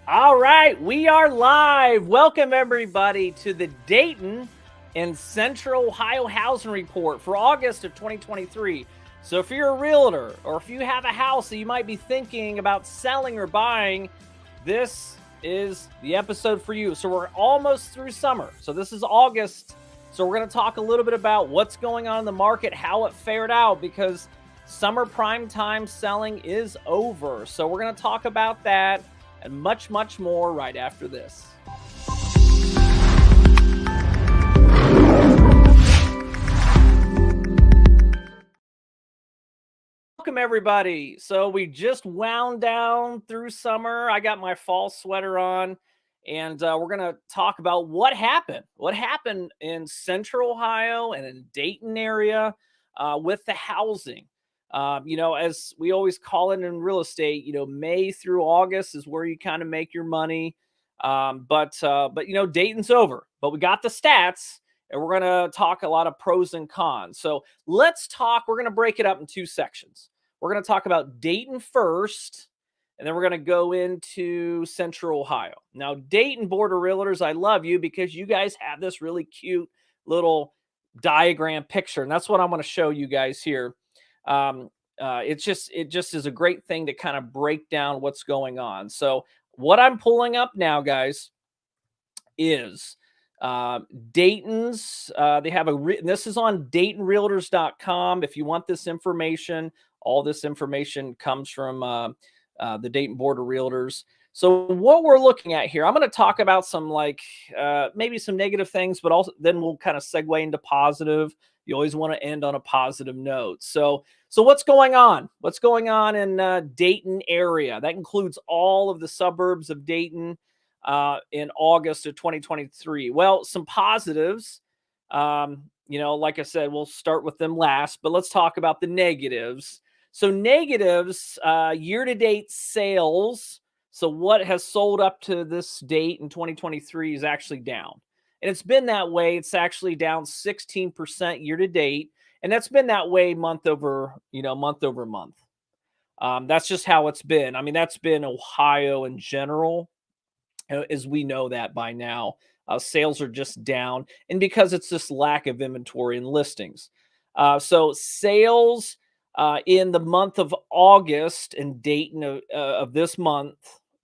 All right, we are live. Welcome, everybody, to the Dayton and Central Ohio Housing Report for August of 2023. So if you're a realtor or if you have a house that you might be thinking about selling or buying, this is the episode for you. So we're almost through summer. So this is August. So we're going to talk a little bit about what's going on in the market, how it fared out, because summer prime time selling is over. So we're going to talk about that and much, much more right after this. Welcome, everybody. So we just wound down through summer. I got my fall sweater on, and we're going to talk about what happened. What happened in Central Ohio and in Dayton area with the housing. As we always call it in real estate, May through August is where you kind of make your money. But Dayton's over. But we got the stats, and we're going to talk a lot of pros and cons. So let's talk. We're going to break it up in two sections. We're going to talk about Dayton first, and then we're going to go into Central Ohio. Now, Dayton Board of Realtors, I love you because you guys have this really cute little diagram picture, and that's what I'm going to show you guys here. It just is a great thing to kind of break down what's going on. So what I'm pulling up now, guys, is Dayton's. They have this is on DaytonRealtors.com. If you want this information, all this information comes from the Dayton Board of Realtors. So what we're looking at here, I'm going to talk about some maybe some negative things, but also then we'll kind of segue into positive. You always want to end on a positive note. So what's going on? What's going on in Dayton area? That includes all of the suburbs of Dayton in August of 2023. Well, some positives. Like I said, we'll start with them last, but let's talk about the negatives. So negatives, year-to-date sales. So what has sold up to this date in 2023 is actually down. And it's been that way. It's actually down 16% year-to-date. And that's been that way month over month. That's just how it's been. I mean, that's been Ohio in general, as we know that by now. Sales are just down. And because it's this lack of inventory and listings. So sales in the month of August in Dayton of this month,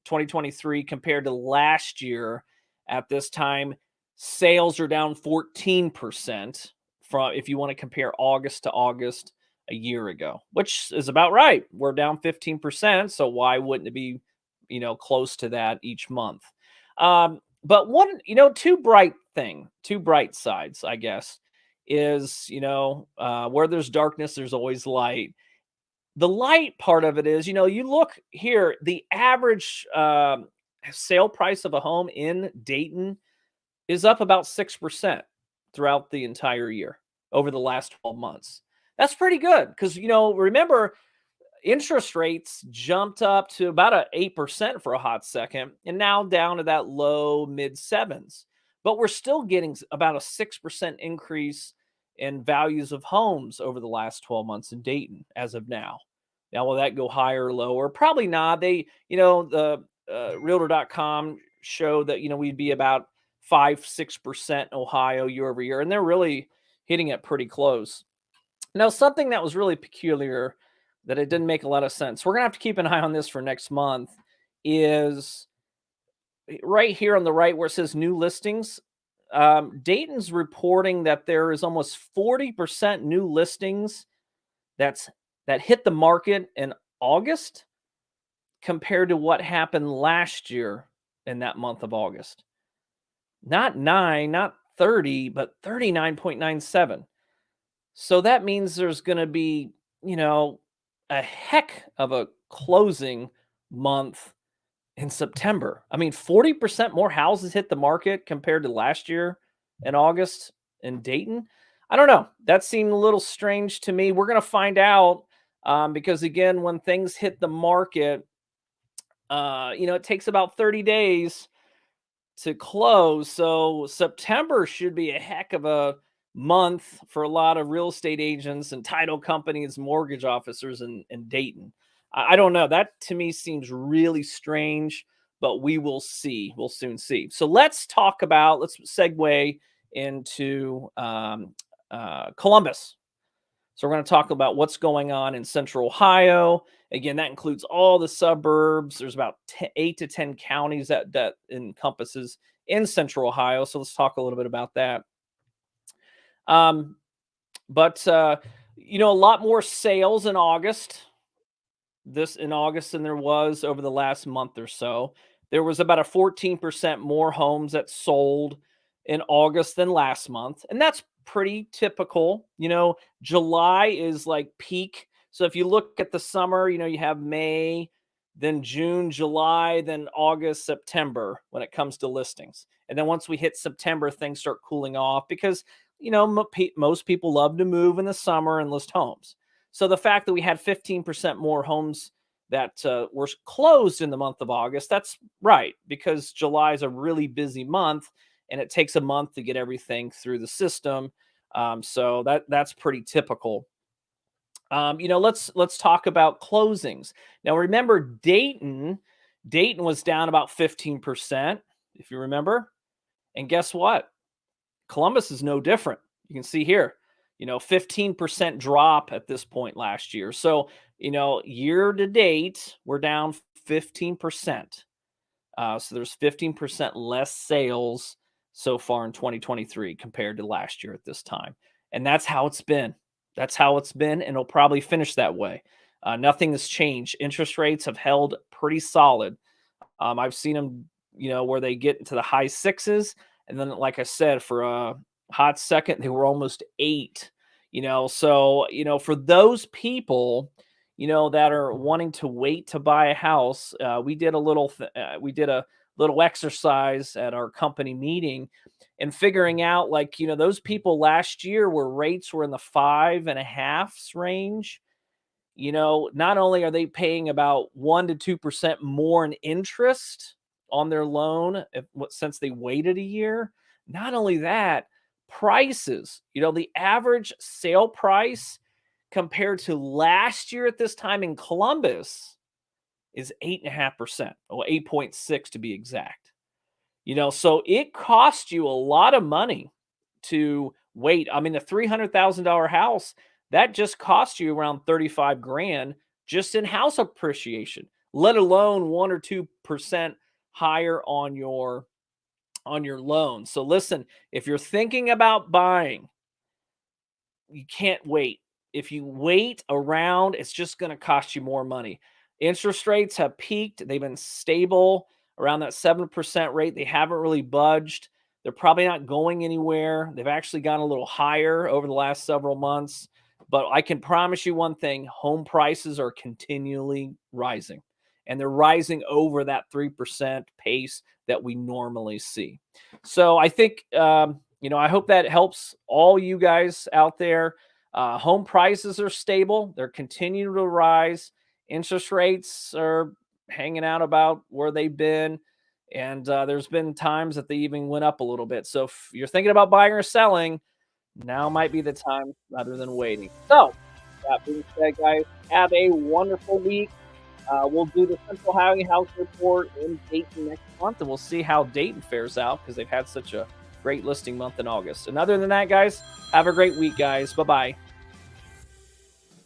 2023, compared to last year at this time, sales are down 14% from if you want to compare August to August a year ago, which is about right. We're down 15%. So why wouldn't it be, close to that each month? But two bright sides, I guess, is, where there's darkness, there's always light. The light part of it is, you look here, the average sale price of a home in Dayton is up about 6% throughout the entire year over the last 12 months. That's pretty good because, remember, interest rates jumped up to about 8% for a hot second and now down to that low mid sevens. But we're still getting about a 6% increase in values of homes over the last 12 months in Dayton as of now. Now, will that go higher or lower? Probably not. The Realtor.com showed that, we'd be about 5-6% in Ohio year over year, and they're really hitting it pretty close. Now, something that was really peculiar that it didn't make a lot of sense. We're going to have to keep an eye on this for next month is right here on the right where it says new listings. Dayton's reporting that there is almost 40% new listings that hit the market in August compared to what happened last year in that month of August. Not 9, not 30, but 39.97. So that means there's going to be, a heck of a closing month in September. I mean, 40% more houses hit the market compared to last year in August in Dayton. I don't know. That seemed a little strange to me. We're going to find out because, again, when things hit the market, it takes about 30 days to close. So September should be a heck of a month for a lot of real estate agents and title companies, mortgage officers in Dayton. I don't know. That to me seems really strange, but we will see. We'll soon see. So let's segue into Columbus. So we're going to talk about what's going on in Central Ohio. Again, that includes all the suburbs. There's about 8 to 10 counties that encompasses in Central Ohio. So let's talk a little bit about that. But a lot more sales in August than there was over the last month or so. There was about a 14% more homes that sold in August than last month, and that's pretty typical. July is like peak. So if you look at the summer, you have May, then June, July, then August, September when it comes to listings. And then once we hit September, things start cooling off because, most people love to move in the summer and list homes. So the fact that we had 15% more homes that were closed in the month of August, that's right, because July is a really busy month and it takes a month to get everything through the system. So that's pretty typical. Let's talk about closings. Now, remember, Dayton was down about 15%, if you remember. And guess what? Columbus is no different. You can see here, 15% drop at this point last year. So, year to date, we're down 15%. So there's 15% less sales so far in 2023 compared to last year at this time. And that's how it's been. And it'll probably finish that way. Nothing has changed. Interest rates have held pretty solid. I've seen them, where they get into the high sixes. And then, like I said, for a hot second, they were almost 8. So, for those people, that are wanting to wait to buy a house, we did a little exercise at our company meeting and figuring out, like, those people last year where rates were in the 5.5s range. Not only are they paying about 1 to 2% more in interest on their loan since they waited a year, not only that, prices, the average sale price compared to last year at this time in Columbus is 8.5%, or 8.6 to be exact. So it costs you a lot of money to wait. I mean, the $300,000 house, that just cost you around 35 grand just in house appreciation, let alone 1 or 2% higher on your loan. So listen, if you're thinking about buying, you can't wait. If you wait around, it's just going to cost you more money. Interest rates have peaked. They've been stable around that 7% rate. They haven't really budged. They're probably not going anywhere. They've actually gone a little higher over the last several months. But I can promise you one thing, home prices are continually rising. And they're rising over that 3% pace that we normally see. So I think, I hope that helps all you guys out there. Home prices are stable. They're continuing to rise. Interest rates are hanging out about where they've been. And there's been times that they even went up a little bit. So if you're thinking about buying or selling, now might be the time rather than waiting. So that being said, guys, have a wonderful week. We'll do the Central Ohio House Report in Dayton next month, and we'll see how Dayton fares out because they've had such a great listing month in August. And other than that, guys, have a great week, guys. Bye-bye.